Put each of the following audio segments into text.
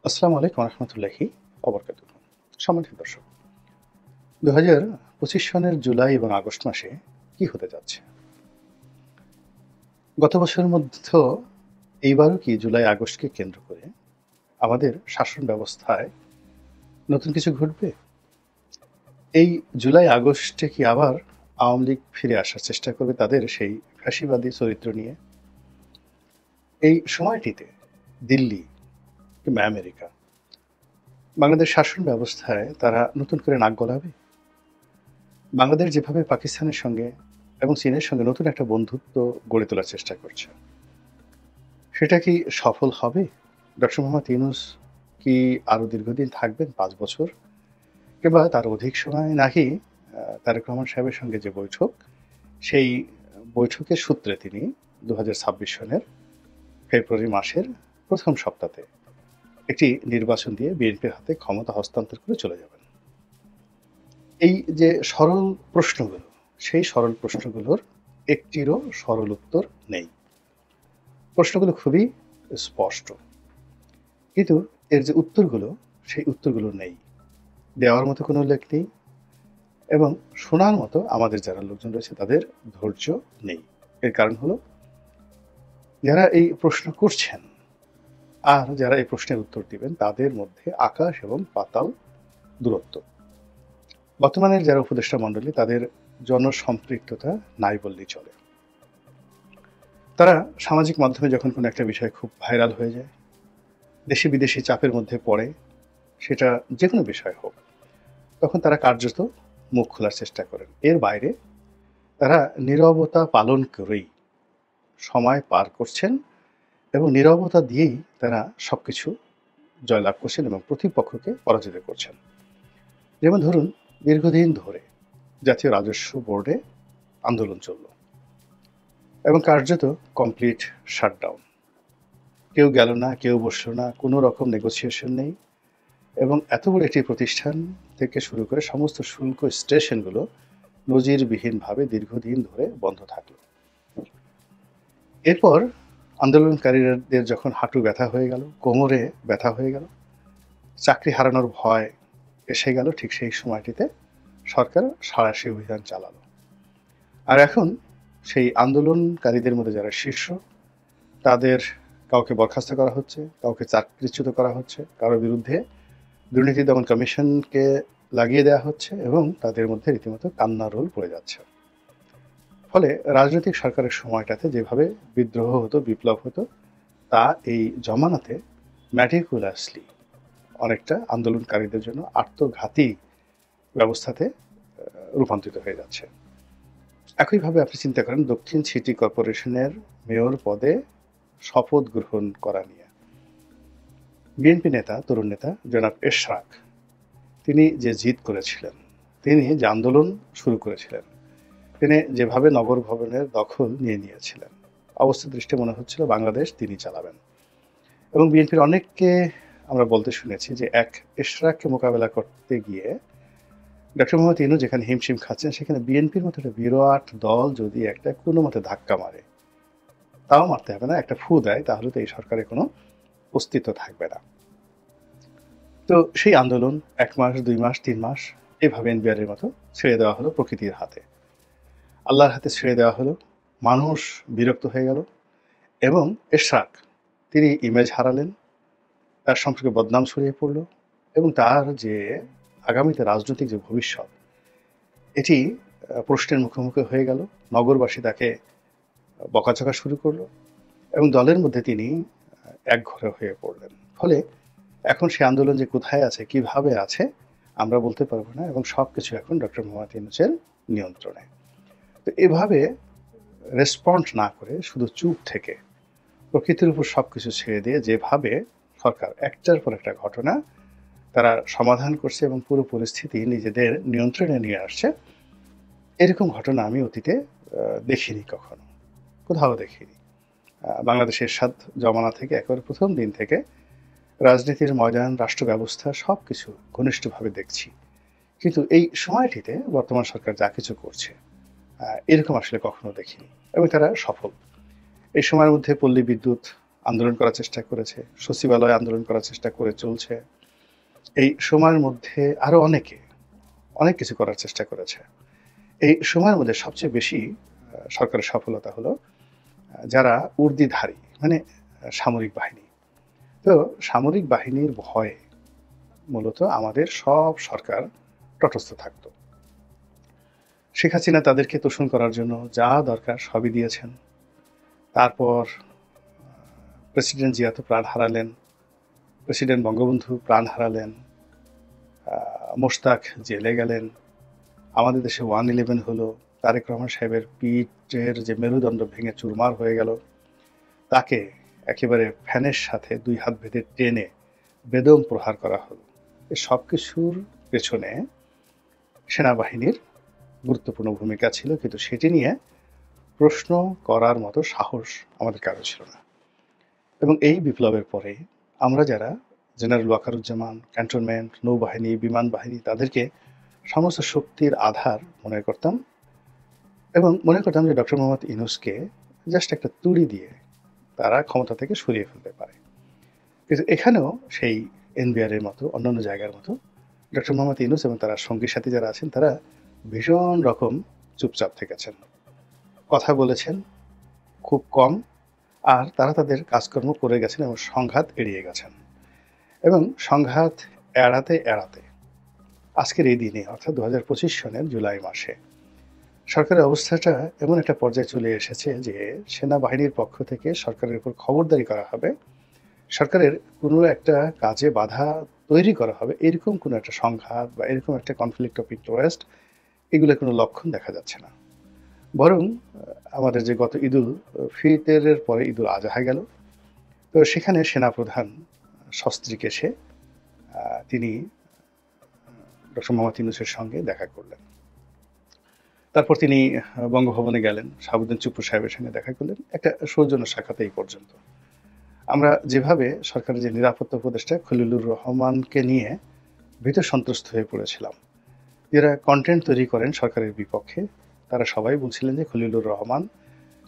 আসসালামু আলাইকুম রহমতুল্লাহি ওবরকাতুহু। সম্মানিত দর্শক, ২০২৫ সনের জুলাই এবং আগস্ট মাসে কি হতে যাচ্ছে? গত বছরের মধ্যে এইবারও কি জুলাই আগস্টকে কেন্দ্র করে আমাদের শাসন ব্যবস্থায় নতুন কিছু ঘটবে? এই জুলাই আগস্টে কি আবার আওয়ামী লীগ ফিরে আসার চেষ্টা করবে তাদের সেই ফ্যাসিবাদী চরিত্র নিয়ে? এই সময়টিতে দিল্লি কিংবা আমেরিকা বাংলাদেশ শাসন ব্যবস্থায় তারা নতুন করে নাক গলাবে? বাংলাদেশ যেভাবে পাকিস্তানের সঙ্গে এবং চীনের সঙ্গে নতুন একটা বন্ধুত্ব গড়ে তোলার চেষ্টা করছে, সেটা কি সফল হবে? ডক্টর মোহাম্মদ ইউনূস কি আরো দীর্ঘদিন থাকবেন, ৫ বছর কিংবা তার অধিক সময়, নাকি তারেক রহমান সাহেবের সঙ্গে যে বৈঠক, সেই বৈঠকের সূত্রে তিনি ২০২৬ সনের ফেব্রুয়ারি মাসের প্রথম সপ্তাহে একটি নির্বাচন দিয়ে বিএনপির হাতে ক্ষমতা হস্তান্তর করে চলে যাবেন? এই যে সরল প্রশ্নগুলো, সেই সরল প্রশ্নগুলোর একটিরও সরল উত্তর নেই। প্রশ্নগুলো খুবই স্পষ্ট, কিন্তু এর যে উত্তরগুলো, সেই উত্তরগুলো নেই, দেওয়ার মতো কোনো উল্লেখ নেই, এবং শোনার মতো আমাদের যারা লোকজন রয়েছে তাদের ধৈর্য নেই। এর কারণ হলো, যারা এই প্রশ্ন করছেন আর যারা এই প্রশ্নের উত্তর দিবেন তাদের মধ্যে আকাশ এবং পাতাল দূরত্ব। বর্তমানের যারা উপদেষ্টা মণ্ডলী, তাদের জনসম্পৃক্ততা নাই বললেই চলে। তারা সামাজিক মাধ্যমে যখন কোনো একটা বিষয় খুব ভাইরাল হয়ে যায়, দেশি বিদেশি চাপের মধ্যে পড়ে, সেটা যে কোনো বিষয় হোক, তখন তারা কার্যত মুখ খোলার চেষ্টা করেন। এর বাইরে তারা নীরবতা পালন করেই সময় পার করছেন, এবং নীরবতা দিয়েই তারা সবকিছু জয়লাভ করছেন এবং প্রতিপক্ষকে পরাজিত করছেন। যেমন ধরুন, দীর্ঘদিন ধরে জাতীয় রাজস্ব বোর্ডে আন্দোলন চলল এবং কার্যত কমপ্লিট শাটডাউন। কেউ গেল না, কেউ বসলো না, কোনো রকম নেগোসিয়েশন নেই, এবং এত বড় একটি প্রতিষ্ঠান থেকে শুরু করে সমস্ত শুল্ক স্টেশনগুলো নজিরবিহীনভাবে দীর্ঘদিন ধরে বন্ধ থাকলো। এরপর আন্দোলনকারীদের যখন হাঁটু ব্যথা হয়ে গেল, কোমরে ব্যথা হয়ে গেল, চাকরি হারানোর ভয় এসে গেল, ঠিক সেই সময়টিতে সরকার সাঁড়াশি অভিযান চালালো। আর এখন সেই আন্দোলনকারীদের মধ্যে যারা শীর্ষ, তাদের কাউকে বরখাস্ত করা হচ্ছে, কাউকে চাকরিচ্যুত করা হচ্ছে, কারোর বিরুদ্ধে দুর্নীতি দমন কমিশনকে লাগিয়ে দেওয়া হচ্ছে, এবং তাদের মধ্যে রীতিমতো কান্নার রোল পড়ে যাচ্ছে। ফলে রাজনৈতিক সরকারের সময়টাতে যেভাবে বিদ্রোহ হতো, বিপ্লব হতো, তা এই জমানাতে ম্যাটিকুলাসলি অনেকটা আন্দোলনকারীদের জন্য আত্মঘাতী ব্যবস্থাতে রূপান্তরিত হয়ে যাচ্ছে। একইভাবে আপনি চিন্তা করেন দক্ষিণ সিটি কর্পোরেশনের মেয়র পদে শপথ গ্রহণ করা নিয়ে বিএনপি নেতা, তরুণ নেতা জনাব এশরাক, তিনি যে জিদ করেছিলেন, তিনি যে আন্দোলন শুরু করেছিলেন, তিনি যেভাবে নগর ভবনের দখল নিয়ে নিয়েছিলেন, অবস্থা দৃষ্টে মনে হচ্ছিল বাংলাদেশ তিনি চালাবেন। এবং বিএনপির অনেককে আমরা বলতে শুনেছি যে এক এশরাককে মোকাবেলা করতে গিয়ে ডক্টর মোহাম্মদ ইউনূস যেখানে হিমশিম খাচ্ছেন, সেখানে বিএনপির মতো একটা বিরাট দল যদি একটা কোনো মতে ধাক্কা মারে, তাও মারতে হবে না, একটা ফু দেয়, তাহলে তো এই সরকারের কোনো অস্তিত্ব থাকবে না। তো সেই আন্দোলন ১ মাস, ২ মাস, ৩ মাস এভাবে এনবিআরের মতো ছেড়ে দেওয়া হলো প্রকৃতির হাতে, আল্লাহর হাতে ছেড়ে দেওয়া হলো। মানুষ বিরক্ত হয়ে গেল, এবং এশরাক তিনি ইমেজ হারালেন, তার সম্পর্কে বদনাম ছড়িয়ে পড়ল, এবং তার যে আগামীতে রাজনৈতিক যে ভবিষ্যৎ, এটি প্রশ্নের মুখোমুখি হয়ে গেল। নগরবাসী তাকে বকাঝকা শুরু করলো, এবং দলের মধ্যে তিনি একঘরে হয়ে পড়লেন। ফলে এখন সে আন্দোলন যে কোথায় আছে, কিভাবে আছে, আমরা বলতে পারবো না, এবং সবকিছু এখন ডক্টর মোহাম্মদ ইউনূসের নিয়ন্ত্রণে। তো এভাবে রেসপন্ড না করে শুধু চুপ থেকে প্রকৃতির উপর সবকিছু ছেড়ে দিয়ে যেভাবে সরকার একটার পর একটা ঘটনা তারা সমাধান করছে এবং পুরো পরিস্থিতি নিজেদের নিয়ন্ত্রণে নিয়ে আসছে, এরকম ঘটনা আমি অতীতে দেখিনি, কখনো কোথাও দেখিনি। বাংলাদেশের এরশাদ জমানা থেকে একেবারে প্রথম দিন থেকে রাজনীতির ময়দান, রাষ্ট্র ব্যবস্থা সবকিছু ঘনিষ্ঠভাবে দেখছি, কিন্তু এই সময়টিতে বর্তমান সরকার যা কিছু করছে এরকম আসলে কখনো দেখিনি, এবং তারা সফল। এই সময়ের মধ্যে পল্লী বিদ্যুৎ আন্দোলন করার চেষ্টা করেছে, সচিবালয় আন্দোলন করার চেষ্টা করে চলছে। এই সময়ের মধ্যে আরো অনেক কিছু করার চেষ্টা করেছে। এই সময়ের মধ্যে সবচেয়ে বেশি সরকারের সফলতা হলো যারা উর্দিধারী মানে সামরিক বাহিনী। তো সামরিক বাহিনীর ভয়ে মূলত আমাদের সব সরকার তটস্থ থাকত। শেখ হাসিনা তাদেরকে তোষণ করার জন্য যা দরকার সবই দিয়েছেন। তারপর প্রেসিডেন্ট জিয়া তো প্রাণ হারালেন, প্রেসিডেন্ট বঙ্গবন্ধু প্রাণ হারালেন, মোশতাক জেলে গেলেন, আমাদের দেশে 1/11 হলো, তারেক রহমান সাহেবের পিঠের যে মেরুদণ্ড ভেঙে চুরমার হয়ে গেল, তাকে একেবারে ফ্যানের সাথে 2 হাত বেঁধে টেনে বেদম প্রহার করা হলো। এই সব কিছুর পেছনে সেনাবাহিনীর গুরুত্বপূর্ণ ভূমিকা ছিল, কিন্তু সেটি নিয়ে প্রশ্ন করার মতো সাহস আমাদের কারো ছিল না। এবং এই বিপ্লবের পরে আমরা যারা জেনারেল ওয়াকারুজ্জামান, ক্যান্টনমেন্ট, নৌবাহিনী, বিমান বাহিনী তাদেরকে সমস্ত শক্তির আধার মনে করতাম এবং মনে করতাম যে ডক্টর মোহাম্মদ ইউনূসকে জাস্ট একটা তুড়ি দিয়ে তারা ক্ষমতা থেকে সরিয়ে ফেলতে পারে। কিন্তু এখানেও সেই এনবিআর এর মতো অন্যান্য জায়গার মতো ডক্টর মোহাম্মদ ইউনূস এবং তারা সঙ্গী সাথী যারা আছেন তারা ভীষণ রকম চুপচাপ থেকেছেন, কথা বলেছেন খুব কম, আর তারা তাদের কাজকর্ম করে গেছেন এবং সংঘাত এড়িয়ে গেছেন। এবং সংঘাত এড়াতে এড়াতে আজকের এই দিনে অর্থাৎ 2025 সনের জুলাই মাসে সরকারের অবস্থাটা এমন একটা পর্যায়ে চলে এসেছে যে সেনাবাহিনীর পক্ষ থেকে সরকারের উপর খবরদারি করা হবে, সরকারের কোনো একটা কাজে বাধা তৈরি করা হবে, এরকম কোনো একটা সংঘাত বা এরকম একটা কনফ্লিক্ট অফ ইন্টারেস্ট এগুলো কোনো লক্ষণ দেখা যাচ্ছে না। বরং আমাদের যে গত ঈদুল ফিতরের পরে ঈদুল আজহা গেল, তো সেখানে সেনাপ্রধান সস্ত্রীক এসে তিনি ডক্টর মোহাম্মদ ইউনূসের সঙ্গে দেখা করলেন। তারপর তিনি বঙ্গভবনে গেলেন, শাহাবুদ্দিন চুপ্পু সাহেবের সঙ্গে দেখা করলেন, একটা সৌজন্য সাক্ষাৎ এই পর্যন্ত। আমরা যেভাবে সরকারের যে নিরাপত্তা উপদেষ্টা খলিলুর রহমানকে নিয়ে ভীত সন্ত্রস্ত হয়ে পড়েছিলাম, যারা কন্টেন্ট তৈরি করেন সরকারের বিপক্ষে তারা সবাই বলছিলেন যে খলিলুর রহমান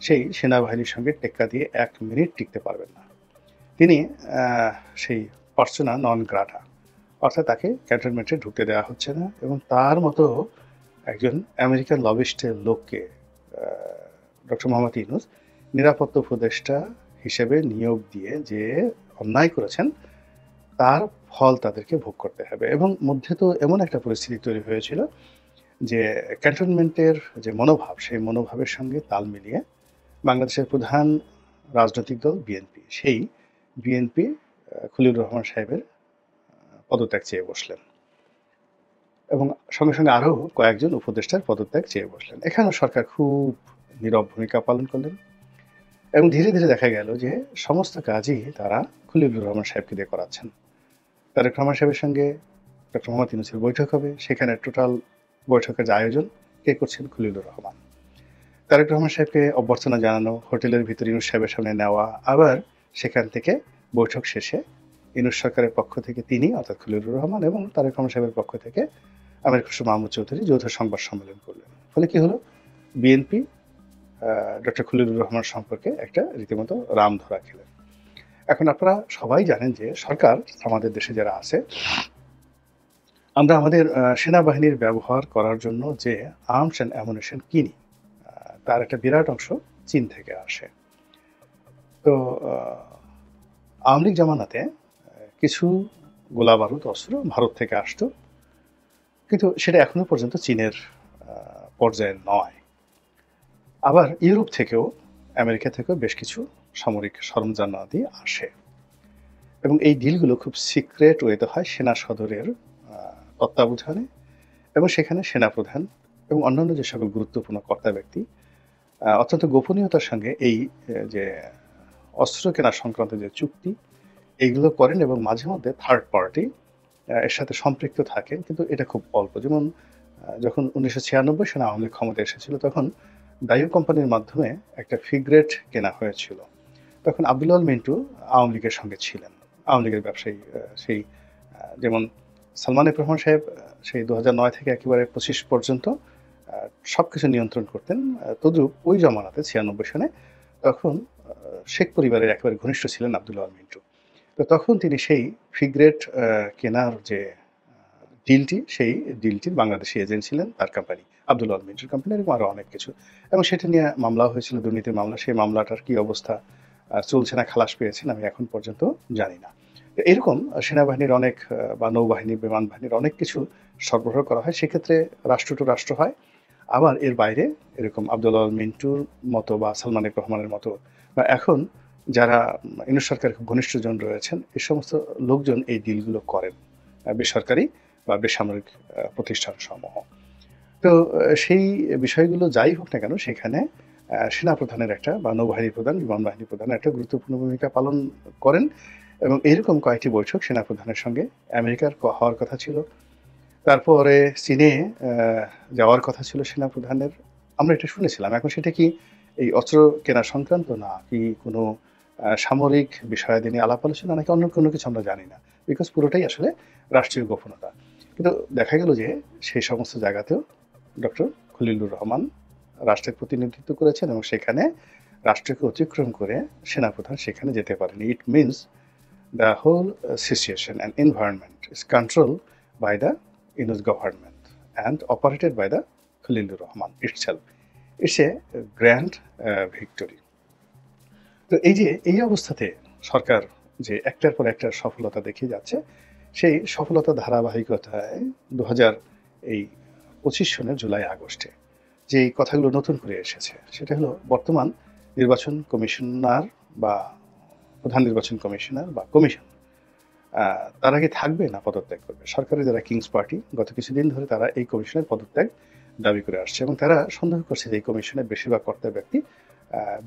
সেই সেনাবাহিনীর সঙ্গে টেক্কা দিয়ে 1 মিনিট টিকতে পারবেন না, তিনি সেই পার্সোনা নন গ্রাটা, অর্থাৎ তাকে ক্যান্টনমেন্টে ঢুকতে দেওয়া হচ্ছে না। এবং তার মতো একজন আমেরিকান লবিস্টের লোককে ডক্টর মোহাম্মদ ইউনূস নিরাপত্তা উপদেষ্টা হিসেবে নিয়োগ দিয়ে যে অন্যায় করেছেন তার ফল তাদেরকে ভোগ করতে হবে। এবং মধ্যে তো এমন একটা পরিস্থিতি তৈরি হয়েছিল যে ক্যান্টনমেন্টের যে মনোভাব, সেই মনোভাবের সঙ্গে তাল মিলিয়ে বাংলাদেশের প্রধান রাজনৈতিক দল বিএনপি, সেই বিএনপি খলিলুর রহমান সাহেবের পদত্যাগ চেয়ে বসলেন এবং সঙ্গে সঙ্গে আরও কয়েকজন উপদেষ্টার পদত্যাগ চেয়ে বসলেন। এখানেও সরকার খুব নীরব ভূমিকা পালন করলেন এবং ধীরে ধীরে দেখা গেল যে সমস্ত কাজই তারা খলিলুর রহমান সাহেবকে দিয়ে করাচ্ছেন। তারেক রহমান সাহেবের সঙ্গে ডক্টর মোহাম্মদ ইউনূসের বৈঠক হবে, সেখানে টোটাল বৈঠকের যে আয়োজন কে করছেন? খলিলুর রহমান। তারেক রহমান সাহেবকে অভ্যর্থনা জানানো, হোটেলের ভিতরে ইউনূস সাহেবের সামনে নেওয়া, আবার সেখান থেকে বৈঠক শেষে ইউনূস সরকারের পক্ষ থেকে তিনি অর্থাৎ খলিলুর রহমান এবং তারেক রহমান সাহেবের পক্ষ থেকে আমির খসরু মাহমুদ চৌধুরী যৌথ সংবাদ সম্মেলন করলেন। ফলে কি হলো? বিএনপি ডক্টর খলিলুর রহমান সম্পর্কে একটা রীতিমতো রাম ধরা খেলেন। এখন আপনারা সবাই জানেন যে সরকার আমাদের দেশে যারা আছে, আমরা আমাদের সেনাবাহিনীর ব্যবহার করার জন্য যে আর্মস অ্যান্ড অ্যামুনিশন কিনি তার একটা বিরাট অংশ চীন থেকে আসে। তো আওয়ামী লীগ জামানাতে কিছু গোলা বারুদ অস্ত্র ভারত থেকে আসতো, কিন্তু সেটা এখনো পর্যন্ত চীনের পর্যায়ে নয়। আবার ইউরোপ থেকেও, আমেরিকা থেকেও বেশ কিছু সামরিক সরঞ্জামাদি আসে এবং এই ডিলগুলো খুব সিক্রেট ওয়েতে হয় সেনা সদরের তত্ত্বাবধানে এবং সেখানে সেনাপ্রধান এবং অন্যান্য যে সকল গুরুত্বপূর্ণ কর্তা ব্যক্তি অত্যন্ত গোপনীয়তার সঙ্গে এই যে অস্ত্র কেনা সংক্রান্ত যে চুক্তি এইগুলো করেন এবং মাঝে মধ্যে থার্ড পার্টি এর সাথে সম্পৃক্ত থাকেন, কিন্তু এটা খুব অল্প। যেমন যখন 1996 সালে আওয়ামী লীগ ক্ষমতা এসেছিল তখন ডাইউ কোম্পানির মাধ্যমে একটা ফিগ্রেট কেনা হয়েছিল। তখন আব্দুল মিন্টু আওয়ামী লীগের সঙ্গে ছিলেন, আওয়ামী লীগের ব্যবসায়ী। সেই যেমন সালমান এফ রহমান সাহেব সেই 2009 থেকে একেবারে 25 পর্যন্ত সব কিছু নিয়ন্ত্রণ করতেন, তদ্রূপ ওই জমানাতে 96 সনে তখন শেখ পরিবারের একেবারে ঘনিষ্ঠ ছিলেন আব্দুল আওয়াল মিন্টু। তো তখন তিনি সেই ফ্রিগেট কেনার যে সেই ডিলটির বাংলাদেশি এজেন্ট ছিলেন তার কোম্পানি, আব্দুল আওয়াল মিন্টুর কোম্পানি, এরকম আরও অনেক কিছু। এবং সেটা নিয়ে মামলাও হয়েছিল, দুর্নীতির মামলা। সেই মামলাটার কী অবস্থা, চলছে না খালাস পেয়েছেন, আমি এখন পর্যন্ত জানি না। এরকম সেনাবাহিনীর অনেক বা নৌবাহিনী, বিমান বাহিনীর অনেক কিছু সরবরাহ করা হয়। সেক্ষেত্রে রাষ্ট্র টু রাষ্ট্র হয়। আবার এর বাইরে এরকম আব্দুল আওয়াল মিন্টুর মতো বা সালমান এফ রহমানের মতো বা এখন যারা ইউনূস সরকারের খুব ঘনিষ্ঠজন রয়েছেন, এই সমস্ত লোকজন এই ডিলগুলো করেন বেসরকারি বা বেসামরিক প্রতিষ্ঠানসমূহ। তো সেই বিষয়গুলো যাই হোক না কেন, সেখানে সেনাপ্রধানের একটা বা নৌবাহিনী প্রধান, বিমান বাহিনী প্রধানের একটা গুরুত্বপূর্ণ ভূমিকা পালন করেন। এবং এরকম কয়েকটি বৈঠক সেনাপ্রধানের সঙ্গে আমেরিকার হওয়ার কথা ছিল। তারপরে চীনে যাওয়ার কথা ছিল সেনাপ্রধানের। আমরা এটা শুনেছিলাম। এখন সেটা কি এই অস্ত্র কেনা সংক্রান্ত, না কি কোনো সামরিক বিষয়াদি নিয়ে আলাপ আলোচনা, নাকি অন্য কোনো কিছু আমরা জানি না। বিকজ পুরোটাই আসলে রাষ্ট্রীয় গোপনতা। কিন্তু দেখা গেল যে সেই সমস্ত জায়গাতেও ডক্টর খলিলুর রহমান রাষ্ট্রের প্রতিনিধিত্ব করেছেন এবং সেখানে রাষ্ট্রকে অতিক্রম করে সেনাপ্রধান সেখানে যেতে পারেনি। It means the whole situation and environment is control by the Yunus government and operated by the Khalilur Rahman itself. It's a grand victory. তো এই অবস্থাতে সরকার যে একটার পর একটা সফলতা দেখিয়ে যাচ্ছে, সেই সফলতা ধারাবাহিকতায় 2025 সনের জুলাই আগস্টে যে কথাগুলো নতুন করে এসেছে, সেটা হলো বর্তমান নির্বাচন কমিশনার বা প্রধান নির্বাচন কমিশনার বা কমিশন তারা কি থাকবে না পদত্যাগ করবে। সরকারের যারা কিংস পার্টি গত কিছুদিন ধরে তারা এই কমিশনের পদত্যাগ দাবি করে আসছে এবং তারা সন্দেহ করছে যে এই কমিশনের বেশিরভাগ কর্তা ব্যক্তি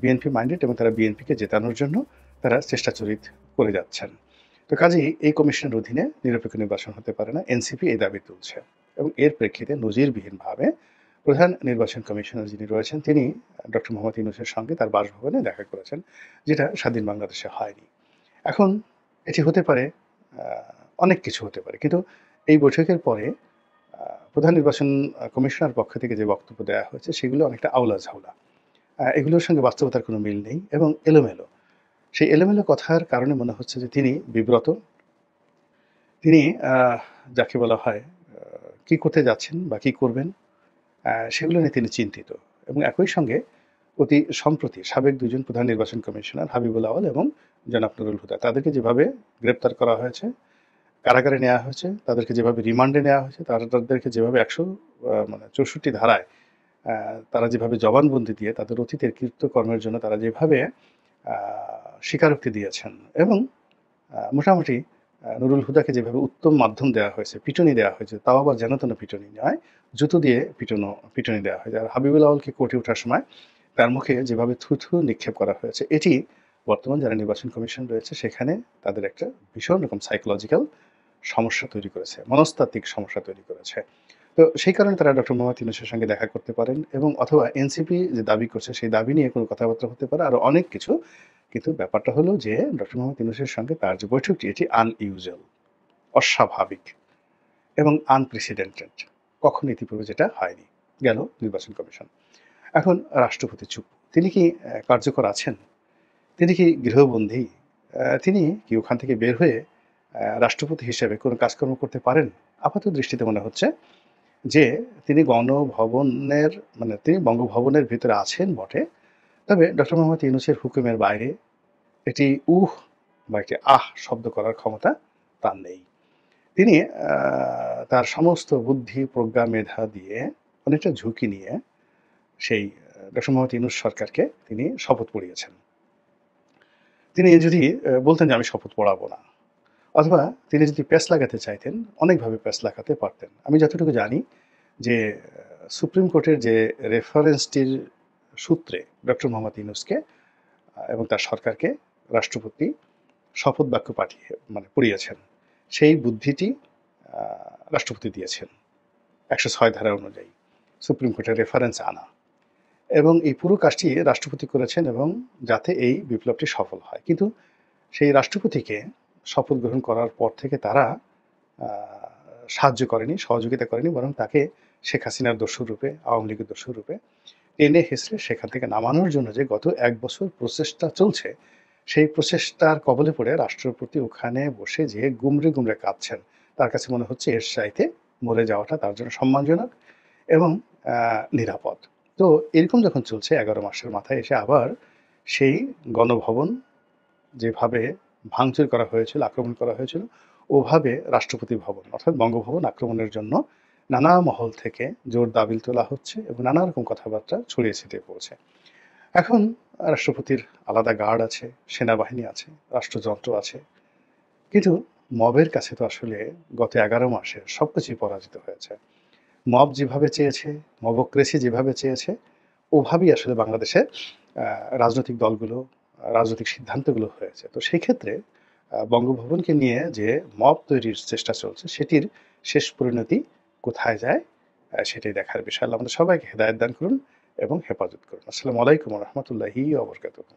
বিএনপি মাইন্ডেড এবং তারা বিএনপিকে জেতানোর জন্য তারা চেষ্টাচরিত করে যাচ্ছেন। তো কাজেই এই কমিশনের অধীনে নিরপেক্ষ নির্বাচন হতে পারে না, এনসিপি এই দাবি তুলছে। এবং এর প্রেক্ষিতে নজিরবিহীনভাবে প্রধান নির্বাচন কমিশনার যিনি রয়েছেন তিনি ডক্টর মোহাম্মদ ইউনূসের সঙ্গে তার বাসভবনে দেখা করেছেন, যেটা স্বাধীন বাংলাদেশে হয়নি। এখন এটি হতে পারে, অনেক কিছু হতে পারে, কিন্তু এই বৈঠকের পরে প্রধান নির্বাচন কমিশনার পক্ষ থেকে যে বক্তব্য দেওয়া হয়েছে সেগুলো অনেকটা আউলা ঝাউলা, এগুলোর সঙ্গে বাস্তবতার কোনো মিল নেই এবং এলোমেলো। সেই এলোমেলো কথার কারণে মনে হচ্ছে যে তিনি বিব্রত, তিনি যাকে বলা হয় কি করতে যাচ্ছেন বা কি করবেন সেগুলো নিয়ে তিনি চিন্তিত। এবং একই সঙ্গে অতি সম্প্রতি সাবেক দুজন প্রধান নির্বাচন কমিশনার হাবিবুল আওয়াল এবং জনাব নুরুল হুদা, তাদেরকে যেভাবে গ্রেপ্তার করা হয়েছে, কারাগারে নেওয়া হয়েছে, তাদেরকে যেভাবে রিমান্ডে নেওয়া হয়েছে, তাদেরকে যেভাবে 164 ধারায় তারা যেভাবে জবানবন্দি দিয়ে তাদের অতীতের কৃত্যকর্মের জন্য তারা যেভাবে স্বীকারোক্তি দিয়েছেন এবং মোটামুটি নুরুল হুদাকে যেভাবে উত্তম মাধ্যম দেওয়া হয়েছে, পিটুনি দেওয়া হয়েছে, তাও আবার যেন তেন পিটুনি নয়, জুতো দিয়ে পিটুনি দেওয়া হয়েছে। আর হাবিবুল আওয়ালকে কোর্টে ওঠার সময় তার মুখে যেভাবে থুথু নিক্ষেপ করা হয়েছে, এটি বর্তমান যারা নির্বাচন কমিশন রয়েছে সেখানে তাদের একটা ভীষণ রকম সাইকোলজিক্যাল সমস্যা তৈরি করেছে, মনস্তাত্ত্বিক সমস্যা তৈরি করেছে। তো সেই কারণে তারা ডক্টর মোহাম্মদ ইউনূসের সঙ্গে দেখা করতে পারেন এবং অথবা এনসিপি যে দাবি করছে সেই দাবি নিয়ে কোনো কথাবার্তা হতে পারে, আরও অনেক কিছু। কিন্তু ব্যাপারটা হলো যে ডক্টর মোহাম্মদ ইউনূসের সঙ্গে তার যে বৈঠকটি এটি আনইউজুয়াল, অস্বাভাবিক এবং আনপ্রেসিডেন্টেড, কখনো ইতিপূর্বে যেটা হয়নি। গেল নির্বাচন কমিশন। এখন রাষ্ট্রপতি চুপ। তিনি কি কার্যকর আছেন? তিনি কি গৃহবন্দী? তিনি কি ওখান থেকে বের হয়ে রাষ্ট্রপতি হিসেবে কোনো কাজকর্ম করতে পারেন? আপাত দৃষ্টিতে মনে হচ্ছে যে তিনি তিনি বঙ্গভবনের ভিতরে আছেন বটে, তবে ডক্টর মোহাম্মদ ইউনূসের হুকুমের বাইরে একটি বা একটি শব্দ করার ক্ষমতা তার নেই। তিনি তার সমস্ত বুদ্ধি, প্রজ্ঞা, মেধা দিয়ে অনেকটা ঝুঁকি নিয়ে সেই ডক্টর মোহাম্মদ ইউনূস সরকারকে তিনি শপথ পড়িয়েছেন। তিনি যদি বলতেন যে আমি শপথ পড়াবো না, অথবা তিনি যদি প্যাঁচ লাগাতে চাইতেন, অনেকভাবে প্যাঁচ লাগাতে পারতেন। আমি যতটুকু জানি যে সুপ্রিম কোর্টের যে রেফারেন্সটির সূত্রে ডক্টর মোহাম্মদ ইউনূসকে এবং তার সরকারকে রাষ্ট্রপতি শপথ বাক্য পড়িয়েছেন, সেই বুদ্ধিটি রাষ্ট্রপতি দিয়েছেন 106 ধারা অনুযায়ী সুপ্রিম কোর্টের রেফারেন্স আনা, এবং এই পুরো কাজটি রাষ্ট্রপতি করেছেন এবং যাতে এই বিপ্লবটি সফল হয়। কিন্তু সেই রাষ্ট্রপতিকে শপথ গ্রহণ করার পর থেকে তারা সাহায্য করেনি, সহযোগিতা করেনি, বরং তাকে শেখ হাসিনার দস্যুর রূপে, আওয়ামী লীগের দস্যুর রূপে টেনে হেঁচড়ে সেখান থেকে নামানোর জন্য যে গত ১ বছর প্রচেষ্টা চলছে, সেই প্রচেষ্টার কবলে পড়ে রাষ্ট্রপতি ওখানে বসে যেয়ে গুমরে, গুমরে কাঁদছেন। তার কাছে মনে হচ্ছে এর চাইতে মরে যাওয়াটা তার জন্য সম্মানজনক এবং আ নিরাপদ। তো এরকম যখন চলছে ১১ মাসের মাথায় এসে আবার সেই গণভবন যেভাবে ভাঙচুর করা হয়েছিল, আক্রমণ করা হয়েছিল, ওভাবে রাষ্ট্রপতি ভবন অর্থাৎ বঙ্গভবন আক্রমণের জন্য নানা মহল থেকে জোর দাবি তোলা হচ্ছে এবং নানা রকম কথাবার্তা ছড়িয়ে ছিটিয়ে পড়ছে। এখন রাষ্ট্রপতির আলাদা গার্ড আছে, সেনাবাহিনী আছে, রাষ্ট্রযন্ত্র আছে। কিন্তু মবের কাছে তো আসলে গত ১১ মাসে সবকিছুই পরাজিত হয়েছে। মব যেভাবে চেয়েছে, মবক্রেসি যেভাবে চেয়েছে, ওভাবেই আসলে বাংলাদেশে রাজনৈতিক দলগুলো, রাজনৈতিক সিদ্ধান্তগুলো হয়েছে। তো সেই ক্ষেত্রে বঙ্গভবনকে নিয়ে যে মব তৈরির চেষ্টা চলছে, সেটির শেষ পরিণতি কোথায় যায় সেটাই দেখার বিষয়। আল্লাহ আমাদের সবাইকে হেদায়েত দান করুন এবং হেফাজত করুন। আসসালামু আলাইকুম ওয়া রাহমাতুল্লাহি ওয়া বারাকাতুহু।